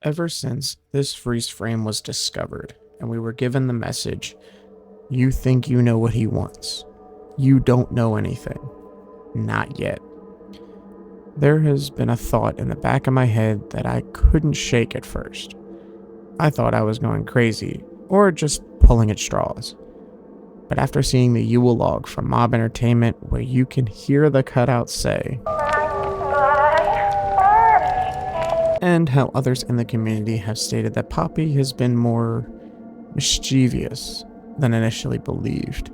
Ever since this freeze frame was discovered and we were given the message, you think you know what he wants. You don't know anything. Not yet. There has been a thought in the back of my head that I couldn't shake at first. I thought I was going crazy, or just pulling at straws. But after seeing the Yule log from Mob Entertainment where you can hear the cutouts say, and how others in the community have stated that Poppy has been more mischievous than initially believed,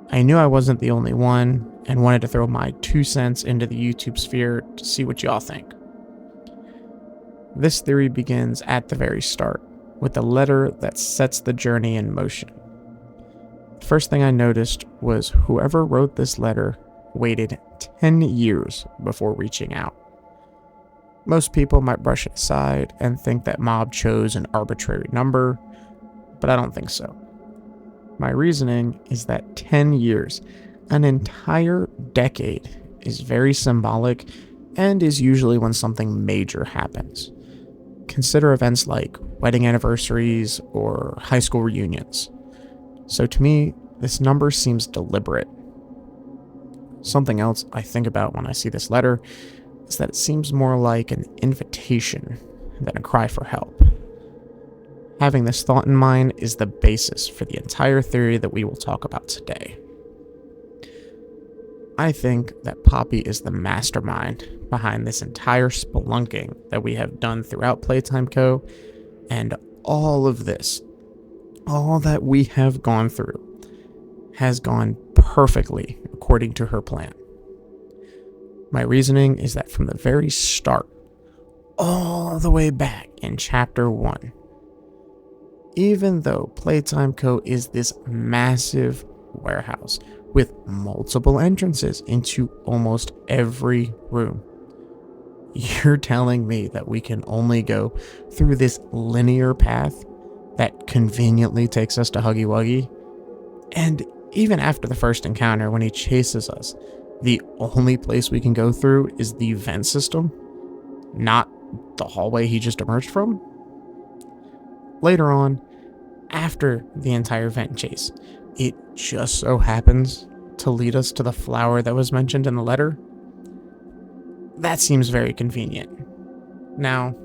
I knew I wasn't the only one and wanted to throw my 2 cents into the YouTube sphere to see what y'all think. This theory begins at the very start, with the letter that sets the journey in motion. The first thing I noticed was whoever wrote this letter waited 10 years before reaching out. Most people might brush it aside and think that Mob chose an arbitrary number, but I don't think so. My reasoning is that 10 years, an entire decade, is very symbolic and is usually when something major happens. Consider events like wedding anniversaries or high school reunions. So to me, this number seems deliberate. Something else I think about when I see this letter is that it seems more like an invitation than a cry for help. Having this thought in mind is the basis for the entire theory that we will talk about today. I think that Poppy is the mastermind behind this entire spelunking that we have done throughout Playtime Co. And all of this, all that we have gone through, has gone perfectly according to her plan. My reasoning is that from the very start, all the way back in Chapter 1, even though Playtime Co. is this massive warehouse with multiple entrances into almost every room, you're telling me that we can only go through this linear path that conveniently takes us to Huggy Wuggy? And even after the first encounter, when he chases us, the only place we can go through is the vent system, not the hallway he just emerged from? Later on, after the entire vent chase, it just so happens to lead us to the flower that was mentioned in the letter. That seems very convenient. Now,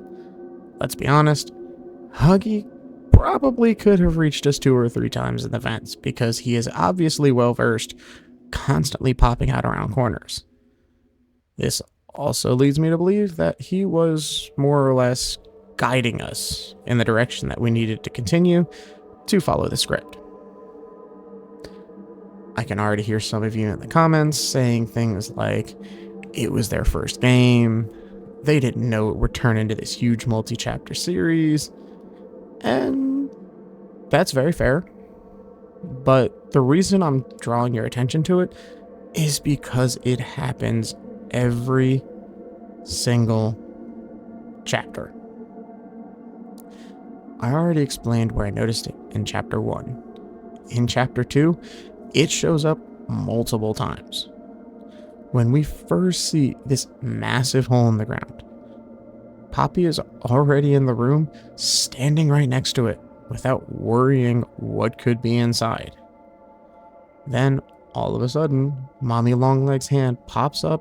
let's be honest, Huggy probably could have reached us 2 or 3 times in the vents because he is obviously well versed, constantly popping out around corners. This also leads me to believe that he was more or less guiding us in the direction that we needed to continue to follow the script. I can already hear some of you in the comments saying things like, it was their first game, they didn't know it would turn into this huge multi-chapter series, and that's very fair. But the reason I'm drawing your attention to it is because it happens every single chapter. I already explained where I noticed it in Chapter 1. In Chapter 2, it shows up multiple times. When we first see this massive hole in the ground, Poppy is already in the room, standing right next to it, without worrying what could be inside. Then, all of a sudden, Mommy Longleg's hand pops up,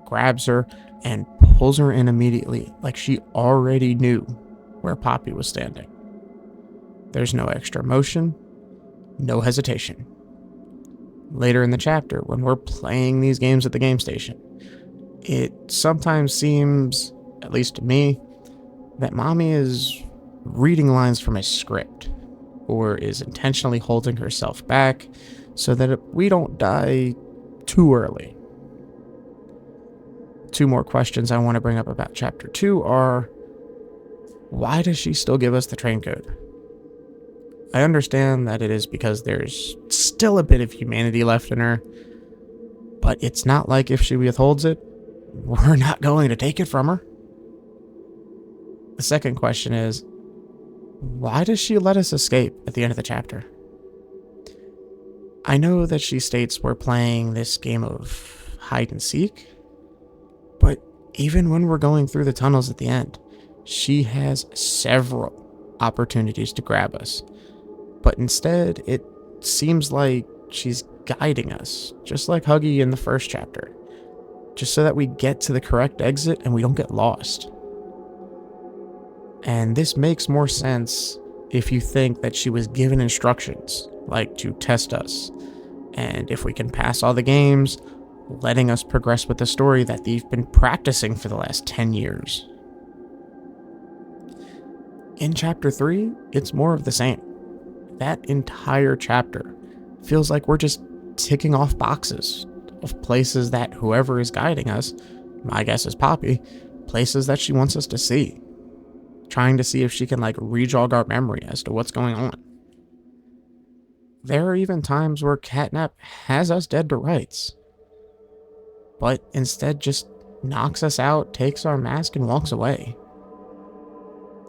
grabs her, and pulls her in immediately, like she already knew where Poppy was standing. There's no extra motion, no hesitation. Later in the chapter, when we're playing these games at the game station, it sometimes seems, at least to me, that Mommy is reading lines from a script, or is intentionally holding herself back so that we don't die too early. 2 more questions I want to bring up about Chapter 2 are, why does she still give us the train code? I understand that it is because there's still a bit of humanity left in her, but it's not like if she withholds it, we're not going to take it from her. The second question is, why does she let us escape at the end of the chapter? I know that she states we're playing this game of hide and seek, but even when we're going through the tunnels at the end, She has several opportunities to grab us, but instead it seems like she's guiding us, just like Huggy in the first chapter, just so that we get to the correct exit and we don't get lost. And this makes more sense if you think that she was given instructions, like to test us, and if we can pass all the games, letting us progress with the story that they've been practicing for the last 10 years. In chapter 3, it's more of the same. That entire chapter feels like we're just ticking off boxes of places that whoever is guiding us, my guess is Poppy, places that she wants us to see. Trying to see if she can rejog our memory as to what's going on. There are even times where Catnap has us dead to rights, but instead just knocks us out, takes our mask, and walks away.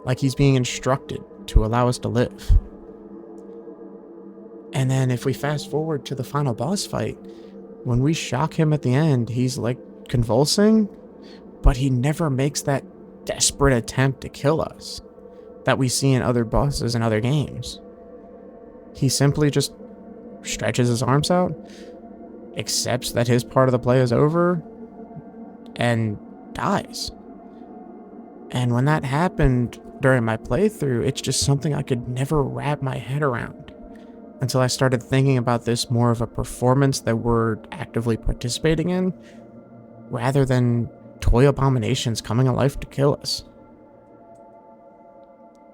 Like he's being instructed to allow us to live. And then if we fast forward to the final boss fight, when we shock him at the end, he's convulsing, but he never makes that desperate attempt to kill us that we see in other bosses and other games. He simply just stretches his arms out, accepts that his part of the play is over, and dies. And when that happened during my playthrough, it's just something I could never wrap my head around until I started thinking about this more of a performance that we're actively participating in, rather than toy abominations coming alive to kill us.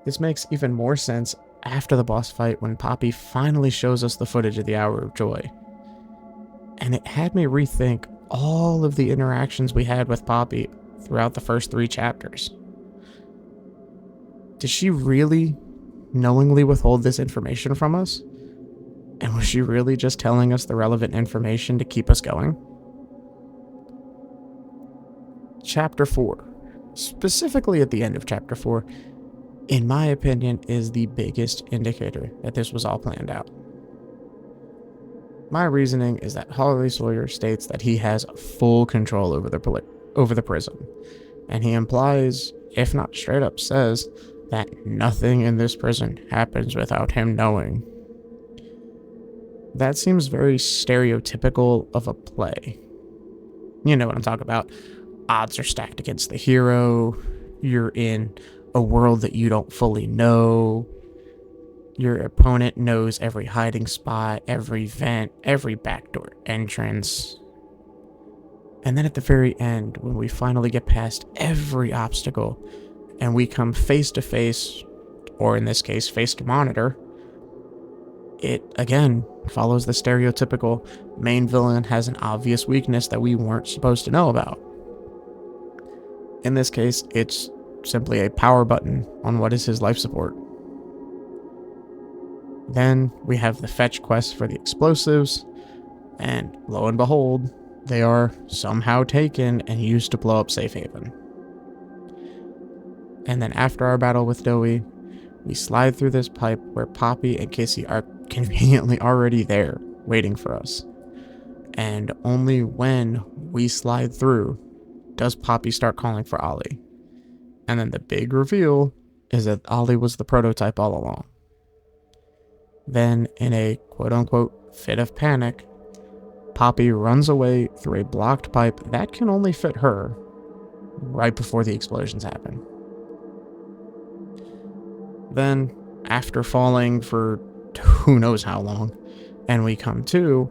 This makes even more sense after the boss fight when Poppy finally shows us the footage of the Hour of Joy. And it had me rethink all of the interactions we had with Poppy throughout the first 3 chapters. Did she really knowingly withhold this information from us? And was she really just telling us the relevant information to keep us going? Chapter 4, specifically at the end of Chapter 4, in my opinion, is the biggest indicator that this was all planned out. My reasoning is that Holly Sawyer states that he has full control over the prison, and he implies, if not straight up says, that nothing in this prison happens without him knowing. That seems very stereotypical of a play. You know what I'm talking about. Odds are stacked against the hero. You're in a world that you don't fully know. Your opponent knows every hiding spot, every vent, every backdoor entrance. And then at the very end, when we finally get past every obstacle and we come face to face, or in this case, face to monitor, it again follows the stereotypical main villain has an obvious weakness that we weren't supposed to know about. In this case, it's simply a power button on what is his life support. Then we have the fetch quest for the explosives, and lo and behold, they are somehow taken and used to blow up Safe Haven. And then after our battle with Dowie, we slide through this pipe where Poppy and Kissy are conveniently already there, waiting for us. And only when we slide through does Poppy start calling for Ollie. And then the big reveal is that Ollie was the prototype all along. Then, in a quote-unquote fit of panic, Poppy runs away through a blocked pipe that can only fit her right before the explosions happen. Then, after falling for who knows how long, and we come to,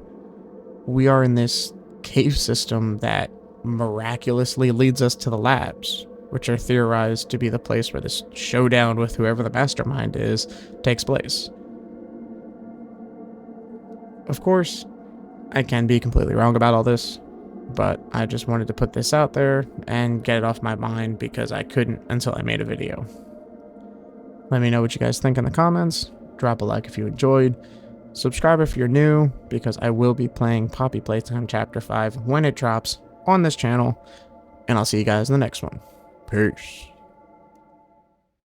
we are in this cave system that miraculously leads us to the labs, which are theorized to be the place where this showdown with whoever the mastermind is takes place. Of course, I can be completely wrong about all this, but I just wanted to put this out there and get it off my mind because I couldn't until I made a video. Let me know what you guys think in the comments, drop a like if you enjoyed, subscribe if you're new, because I will be playing Poppy Playtime Chapter 5 when it drops on this channel, and I'll see you guys in the next one. Peace.